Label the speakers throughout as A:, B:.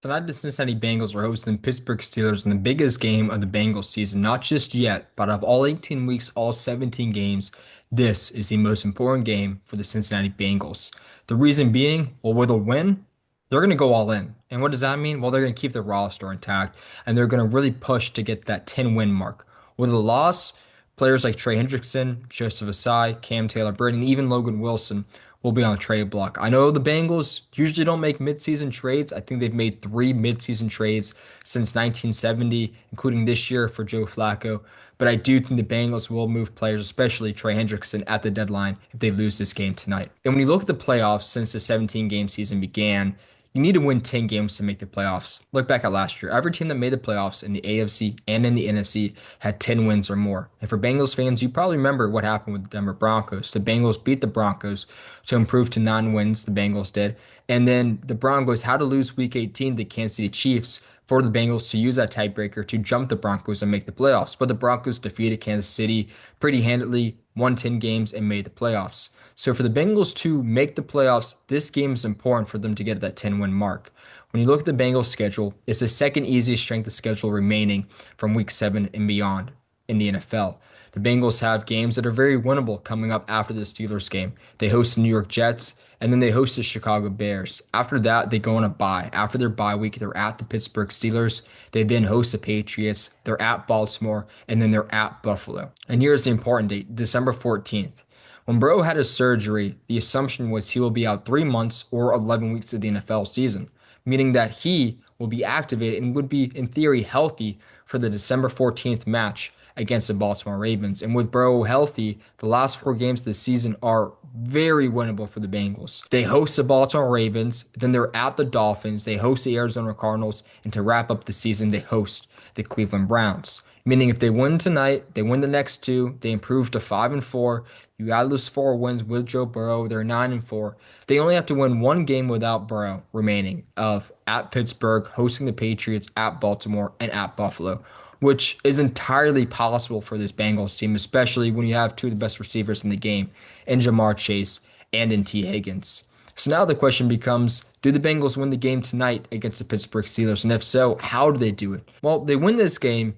A: Tonight, the Cincinnati Bengals are hosting the Pittsburgh Steelers in the biggest game of the Bengals season, not just yet, but of all 18 weeks, all 17 games, this is the most important game for the Cincinnati Bengals. The reason being, well, with a win, they're going to go all in. And what does that mean? Well, they're going to keep their roster intact and they're going to really push to get that 10-win mark. With a loss, players like Trey Hendrickson, Joseph Asai, Cam Taylor-Britt, and even Logan Wilson will be on the trade block. I know the Bengals usually don't make midseason trades. I think they've made three midseason trades since 1970, including this year for Joe Flacco. But I do think the Bengals will move players, especially Trey Hendrickson, at the deadline if they lose this game tonight. And when you look at the playoffs since the 17-game season began, you need to win 10 games to make the playoffs. Look back at last year. Every team that made the playoffs in the AFC and in the NFC had 10 wins or more. And for Bengals fans, you probably remember what happened with the Denver Broncos. The Bengals beat the Broncos to improve to 9 wins, the Bengals did. And then the Broncos had to lose Week 18 to Kansas City Chiefs for the Bengals to use that tiebreaker to jump the Broncos and make the playoffs. But the Broncos defeated Kansas City pretty handily, won 10 games, and made the playoffs. So for the Bengals to make the playoffs, this game is important for them to get that 10-win mark. When you look at the Bengals schedule, it's the second easiest strength of schedule remaining from week 7 and beyond in the NFL. The Bengals have games that are very winnable coming up after the Steelers game. They host the New York Jets, and then they host the Chicago Bears. After that, they go on a bye. After their bye week, they're at the Pittsburgh Steelers. They then host the Patriots. They're at Baltimore, and then they're at Buffalo. And here's the important date, December 14th. When Burrow had his surgery, the assumption was he will be out 3 months or 11 weeks of the NFL season, meaning that he will be activated and would be, in theory, healthy for the December 14th match against the Baltimore Ravens. And with Burrow healthy, the last 4 games of the season are very winnable for the Bengals. They host the Baltimore Ravens, then they're at the Dolphins, they host the Arizona Cardinals, and to wrap up the season, they host the Cleveland Browns. Meaning if they win tonight, they win the next two, they improve to 5-4. You gotta lose 4 wins with Joe Burrow. They're 9-4. They only have to win one game without Burrow remaining of at Pittsburgh, hosting the Patriots, at Baltimore, and at Buffalo, which is entirely possible for this Bengals team, especially when you have two of the best receivers in the game, in Jamar Chase and in T. Higgins. So now the question becomes, do the Bengals win the game tonight against the Pittsburgh Steelers? And if so, how do they do it? Well, they win this game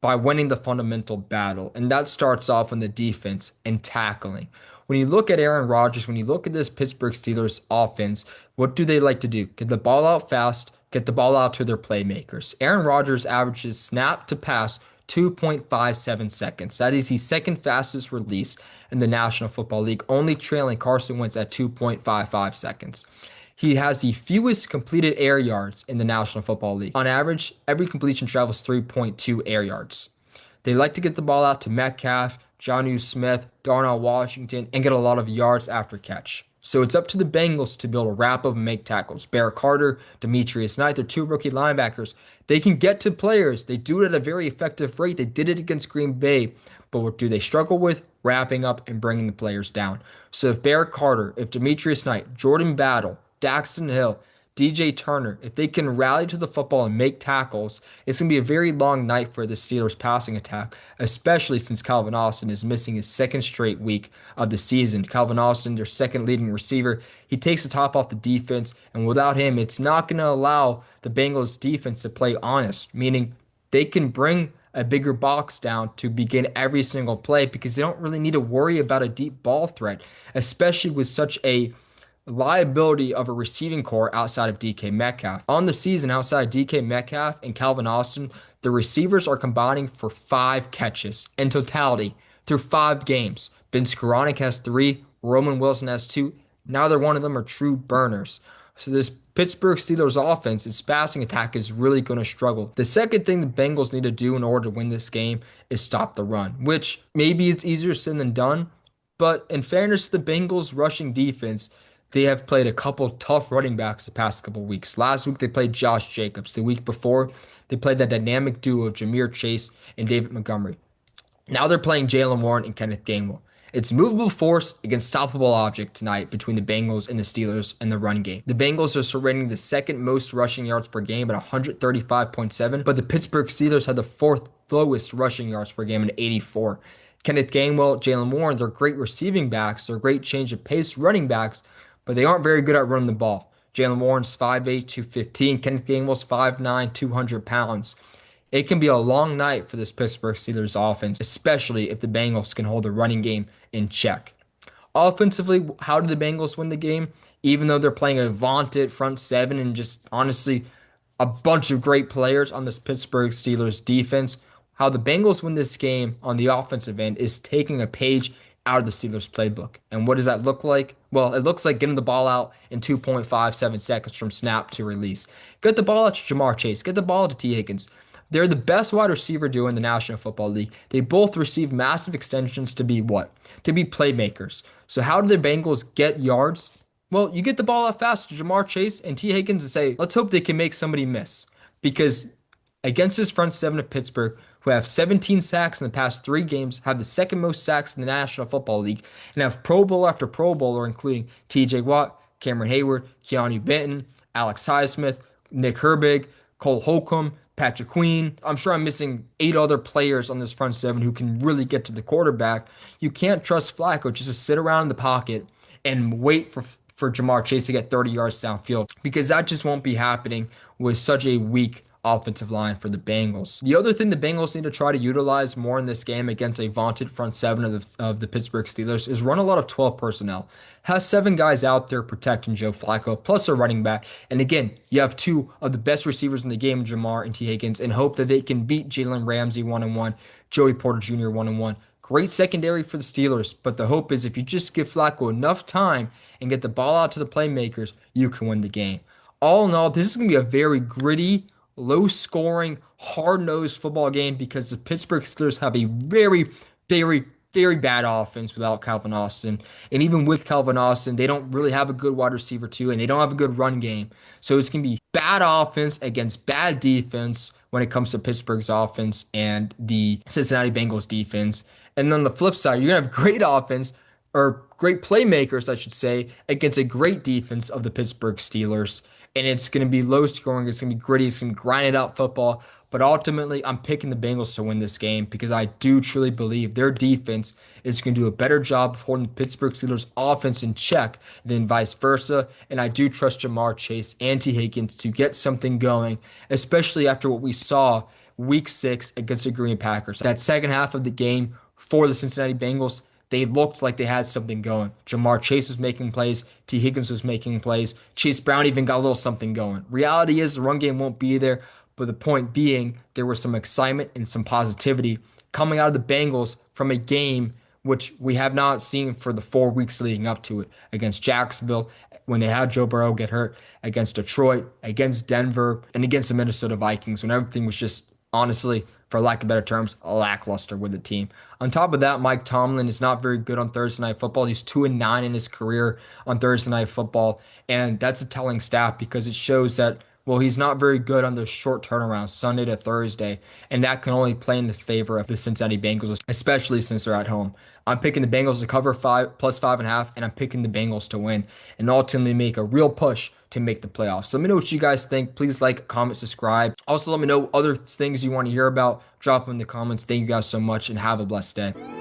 A: by winning the fundamental battle. And that starts off on the defense and tackling. When you look at Aaron Rodgers, when you look at this Pittsburgh Steelers offense, what do they like to do? Get the ball out fast, get the ball out to their playmakers. Aaron Rodgers averages snap to pass 2.57 seconds. That is the second fastest release in the National Football League, only trailing Carson Wentz at 2.55 seconds. He has the fewest completed air yards in the National Football League. On average, every completion travels 3.2 air yards. They like to get the ball out to Metcalf, Jonnu Smith, Darnell Washington, and get a lot of yards after catch. So it's up to the Bengals to be able to wrap up and make tackles. Barrett Carter, Demetrius Knight, they're two rookie linebackers. They can get to players. They do it at a very effective rate. They did it against Green Bay. But what do they struggle with? Wrapping up and bringing the players down. So if Barrett Carter, if Demetrius Knight, Jordan Battle, Daxton Hill, DJ Turner, if they can rally to the football and make tackles, it's going to be a very long night for the Steelers passing attack, especially since Calvin Austin is missing his second straight week of the season. Calvin Austin, their second leading receiver, he takes the top off the defense, and without him, it's not going to allow the Bengals defense to play honest, meaning they can bring a bigger box down to begin every single play because they don't really need to worry about a deep ball threat, especially with such a liability of a receiving core outside of DK Metcalf. On the season, outside of DK Metcalf and Calvin Austin, the receivers are combining for 5 catches in totality through 5 games. Ben Skoranek has 3, Roman Wilson has 2. Neither one of them are true burners. So this Pittsburgh Steelers offense, its passing attack is really going to struggle. The second thing the Bengals need to do in order to win this game is stop the run, which maybe it's easier said than done, but in fairness to the Bengals rushing defense, they have played a couple tough running backs the past couple weeks. Last week they played Josh Jacobs. The week before they played that dynamic duo of Jahmyr Chase and David Montgomery. Now they're playing Jaylen Warren and Kenneth Gainwell. It's movable force against stoppable object tonight between the Bengals and the Steelers in the run game. The Bengals are surrendering the second most rushing yards per game at 135.7, but the Pittsburgh Steelers had the fourth lowest rushing yards per game at 84. Kenneth Gainwell, Jaylen Warren, they're great receiving backs. They're great change of pace running backs, but they aren't very good at running the ball. Jalen Warren's 5'8", 215. Kenneth Gainwell's 5'9", 200 pounds. It can be a long night for this Pittsburgh Steelers offense, especially if the Bengals can hold the running game in check. Offensively, how did the Bengals win the game? Even though they're playing a vaunted front seven and just honestly a bunch of great players on this Pittsburgh Steelers defense, how the Bengals win this game on the offensive end is taking a page out of the Steelers playbook. And what does that look like? Well, it looks like getting the ball out in 2.57 seconds from snap to release. Get the ball out to Jamar Chase. Get the ball to T. Higgins. They're the best wide receiver duo in the National Football League. They both receive massive extensions to be what? To be playmakers. So how do the Bengals get yards? Well, you get the ball out fast to Jamar Chase and T. Higgins and say, let's hope they can make somebody miss. Because against this front seven of Pittsburgh, who have 17 sacks in the past 3 games, have the second most sacks in the National Football League, and have Pro Bowl after Pro Bowler, including TJ Watt, Cameron Hayward, Keanu Benton, Alex Highsmith, Nick Herbig, Cole Holcomb, Patrick Queen. I'm sure I'm missing 8 other players on this front seven who can really get to the quarterback. You can't trust Flacco just to sit around in the pocket and wait for Jamar Chase to get 30 yards downfield because that just won't be happening with such a weak offensive line for the Bengals. The other thing the Bengals need to try to utilize more in this game against a vaunted front seven of the Pittsburgh Steelers is run a lot of 12 personnel. Has 7 guys out there protecting Joe Flacco, plus a running back. And again, you have 2 of the best receivers in the game, Jamar and T. Higgins, and hope that they can beat Jalen Ramsey 1-on-1, Joey Porter Jr. 1-on-1. Great secondary for the Steelers, but the hope is if you just give Flacco enough time and get the ball out to the playmakers, you can win the game. All in all, this is going to be a very gritty, low-scoring, hard-nosed football game because the Pittsburgh Steelers have a very, very, very bad offense without Calvin Austin. And even with Calvin Austin, they don't really have a good wide receiver too, and they don't have a good run game. So it's going to be bad offense against bad defense when it comes to Pittsburgh's offense and the Cincinnati Bengals defense. And on the flip side, you're going to have great offense or great playmakers, I should say, against a great defense of the Pittsburgh Steelers. And it's going to be low scoring. It's going to be gritty. It's going to be grinded out football. But ultimately, I'm picking the Bengals to win this game because I do truly believe their defense is going to do a better job of holding the Pittsburgh Steelers offense in check than vice versa. And I do trust Jamar Chase and T. Higgins to get something going, especially after what we saw week 6 against the Green Packers. That second half of the game for the Cincinnati Bengals, they looked like they had something going. Jamar Chase was making plays. T. Higgins was making plays. Chase Brown even got a little something going. Reality is the run game won't be there, but the point being there was some excitement and some positivity coming out of the Bengals from a game which we have not seen for the 4 weeks leading up to it. Against Jacksonville, when they had Joe Burrow get hurt, against Detroit, against Denver, and against the Minnesota Vikings, when everything was just, honestly, for lack of better terms, lackluster with the team. On top of that, Mike Tomlin is not very good on Thursday Night Football. He's 2-9 in his career on Thursday Night Football, and that's a telling stat because it shows that, well, he's not very good on the short turnaround, Sunday to Thursday, and that can only play in the favor of the Cincinnati Bengals, especially since they're at home. I'm picking the Bengals to cover 5 plus 5.5, and I'm picking the Bengals to win and ultimately make a real push to make the playoffs. So let me know what you guys think. Please like, comment, subscribe. Also, let me know other things you want to hear about. Drop them in the comments. Thank you guys so much and have a blessed day.